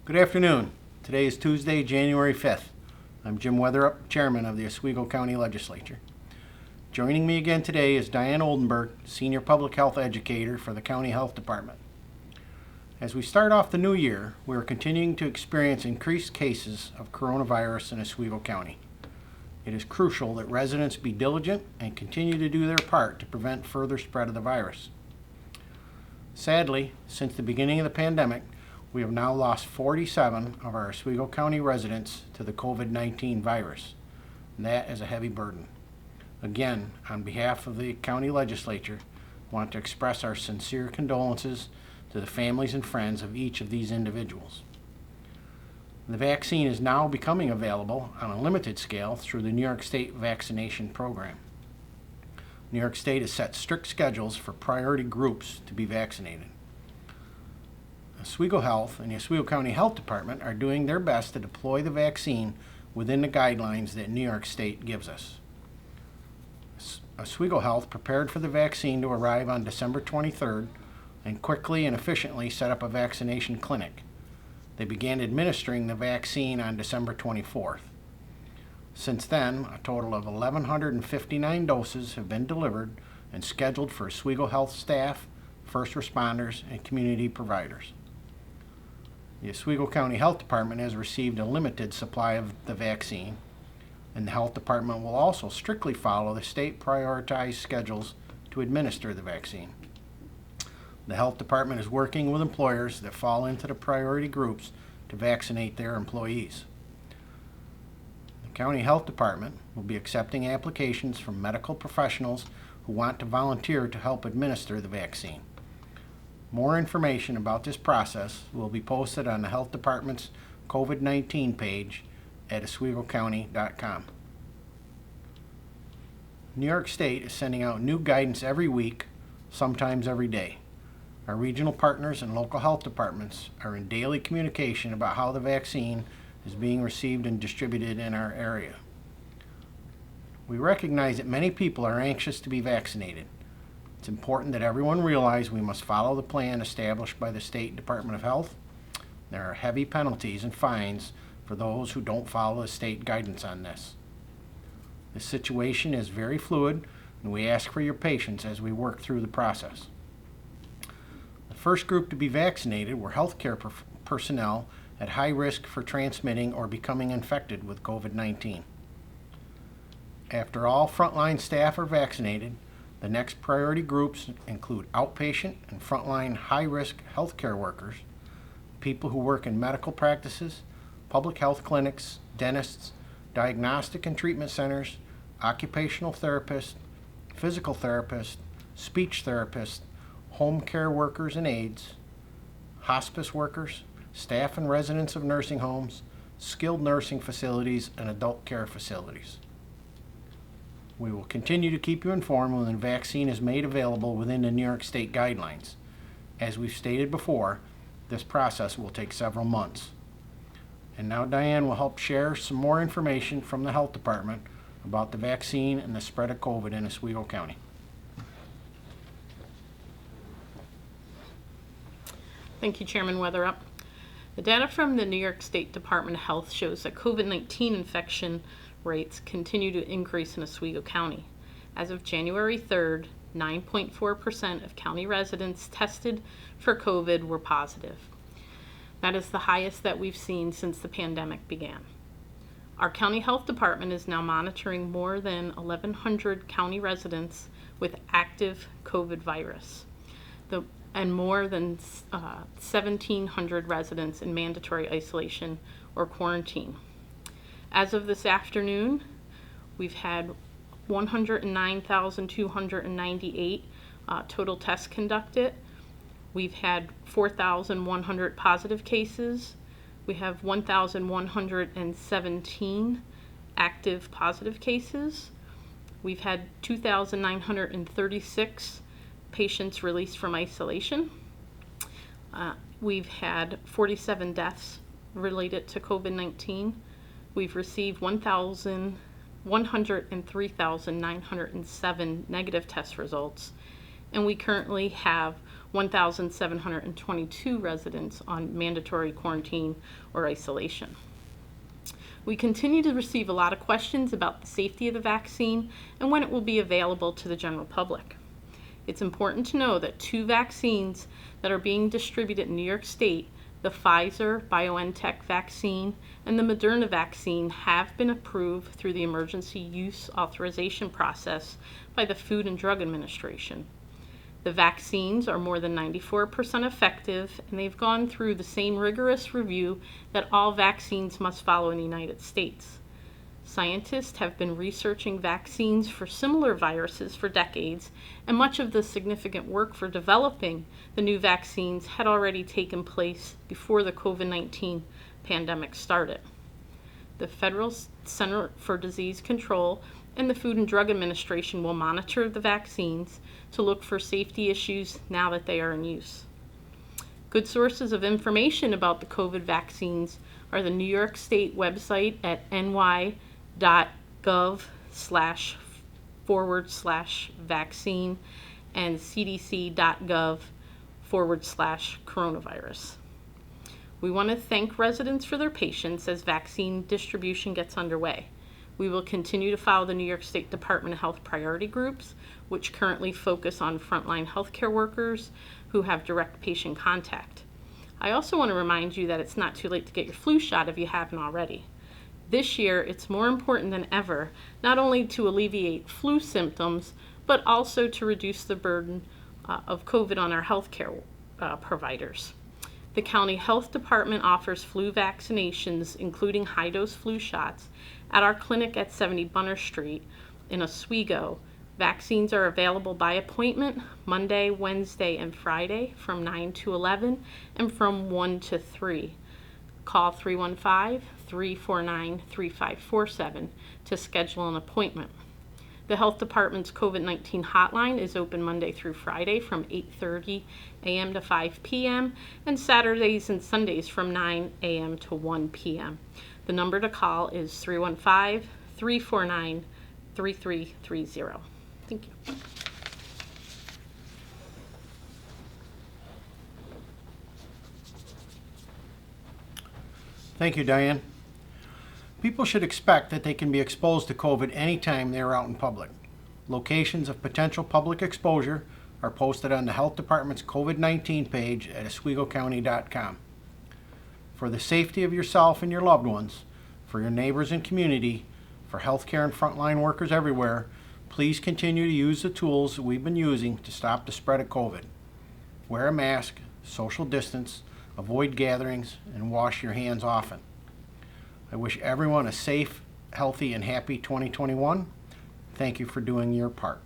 Good afternoon. Today is Tuesday, January 5th. I'm Jim Weatherup, Chairman of the Oswego County Legislature. Joining me again today is Diane Oldenburg, Senior Public Health Educator for the County Health Department. As we start off the new year, we are continuing to experience increased cases of coronavirus in Oswego County. It is crucial that residents be diligent and continue to do their part to prevent further spread of the virus. Sadly, since the beginning of the pandemic, we have now lost 47 of our Oswego County residents to the COVID-19 virus, and that is a heavy burden. Again, on behalf of the County Legislature, I want to express our sincere condolences to the families and friends of each of these individuals. The vaccine is now becoming available on a limited scale through the New York State vaccination program. New York State has set strict schedules for priority groups to be vaccinated. Oswego Health and the Oswego County Health Department are doing their best to deploy the vaccine within the guidelines that New York State gives us. Oswego Health prepared for the vaccine to arrive on December 23rd and quickly and efficiently set up a vaccination clinic. They began administering the vaccine on December 24th. Since then, a total of 1,159 doses have been delivered and scheduled for Oswego Health staff, first responders, and community providers. The Oswego County Health Department has received a limited supply of the vaccine, and the Health Department will also strictly follow the state prioritized schedules to administer the vaccine. The Health Department is working with employers that fall into the priority groups to vaccinate their employees. The County Health Department will be accepting applications from medical professionals who want to volunteer to help administer the vaccine. More information about this process will be posted on the Health Department's COVID-19 page at oswegocounty.com. New York State is sending out new guidance every week, sometimes every day. Our regional partners and local health departments are in daily communication about how the vaccine is being received and distributed in our area. We recognize that many people are anxious to be vaccinated. It's important that everyone realize we must follow the plan established by the State Department of Health. There are heavy penalties and fines for those who don't follow the state guidance on this. This situation is very fluid, and we ask for your patience as we work through the process. The first group to be vaccinated were healthcare personnel at high risk for transmitting or becoming infected with COVID-19. After all frontline staff are vaccinated, the next priority groups include outpatient and frontline high-risk healthcare workers, people who work in medical practices, public health clinics, dentists, diagnostic and treatment centers, occupational therapists, physical therapists, speech therapists, home care workers and aides, hospice workers, staff and residents of nursing homes, skilled nursing facilities, and adult care facilities. We will continue to keep you informed when the vaccine is made available within the New York State guidelines. As we've stated before, this process will take several months. And now Diane will help share some more information from the Health Department about the vaccine and the spread of COVID in Oswego County. Thank you, Chairman Weatherup. The data from the New York State Department of Health shows that COVID-19 infection rates continue to increase in Oswego County. As of January 3rd, 9.4% of county residents tested for COVID were positive. That is the highest that we've seen since the pandemic began. Our county health department is now monitoring more than 1,100 county residents with active COVID virus, and more than 1,700 residents in mandatory isolation or quarantine. As of this afternoon, we've had 109,298 total tests conducted. We've had 4,100 positive cases. We have 1,117 active positive cases. We've had 2,936 patients released from isolation. We've had 47 deaths related to COVID-19. We've received 103,907 negative test results, and we currently have 1,722 residents on mandatory quarantine or isolation. We continue to receive a lot of questions about the safety of the vaccine and when it will be available to the general public. It's important to know that 2 vaccines that are being distributed in New York State, the Pfizer-BioNTech vaccine and the Moderna vaccine, have been approved through the emergency use authorization process by the Food and Drug Administration. The vaccines are more than 94% effective, and they've gone through the same rigorous review that all vaccines must follow in the United States. Scientists have been researching vaccines for similar viruses for decades, and much of the significant work for developing the new vaccines had already taken place before the COVID-19 pandemic started. The Federal Center for Disease Control and the Food and Drug Administration will monitor the vaccines to look for safety issues now that they are in use. Good sources of information about the COVID vaccines are the New York State website at ny.gov//vaccine and cdc.gov/coronavirus. We want to thank residents for their patience as vaccine distribution gets underway. We will continue to follow the New York State Department of Health priority groups, which currently focus on frontline healthcare workers who have direct patient contact. I also want to remind you that it's not too late to get your flu shot if you haven't already. This year, it's more important than ever, not only to alleviate flu symptoms, but also to reduce the burden of COVID on our healthcare providers. The County Health Department offers flu vaccinations, including high-dose flu shots, at our clinic at 70 Bunner Street in Oswego. Vaccines are available by appointment Monday, Wednesday, and Friday from 9 to 11 and from 1 to 3. Call 315-349-3547 to schedule an appointment. The Health Department's COVID-19 hotline is open Monday through Friday from 8:30 a.m. to 5 p.m. and Saturdays and Sundays from 9 a.m. to 1 p.m. The number to call is 315-349-3330. Thank you. Thank you, Diane. People should expect that they can be exposed to COVID anytime they are out in public. Locations of potential public exposure are posted on the Health Department's COVID-19 page at OswegoCounty.com. For the safety of yourself and your loved ones, for your neighbors and community, for healthcare and frontline workers everywhere, please continue to use the tools that we've been using to stop the spread of COVID. Wear a mask, social distance, avoid gatherings, and wash your hands often. I wish everyone a safe, healthy, and happy 2021. Thank you for doing your part.